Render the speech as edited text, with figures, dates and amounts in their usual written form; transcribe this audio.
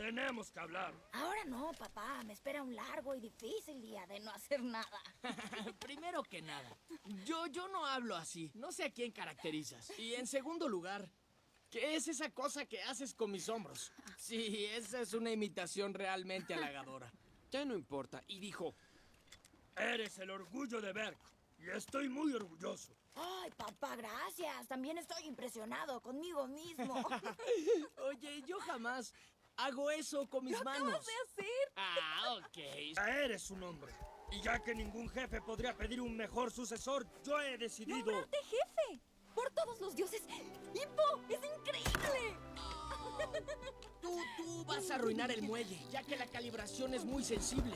Tenemos que hablar. Ahora no, papá. Me espera un largo y difícil día de no hacer nada. Primero que nada, yo no hablo así. No sé a quién caracterizas. Y en segundo lugar, ¿qué es esa cosa que haces con mis hombros? Sí, esa es una imitación realmente halagadora. Ya no importa. Y dijo, Eres el orgullo de Berk. Y estoy muy orgulloso. Ay, papá, gracias. También estoy impresionado conmigo mismo. Oye, yo jamás hago eso con mis manos. acabas de hacer? Ah, ok. Ya eres un hombre. Y ya que ningún jefe podría pedir un mejor sucesor, yo he decidido... ¡Nombrarte jefe! ¡Por todos los dioses! ¡Hippo! ¡Es increíble! Tú vas a arruinar el muelle, ya que la calibración es muy sensible.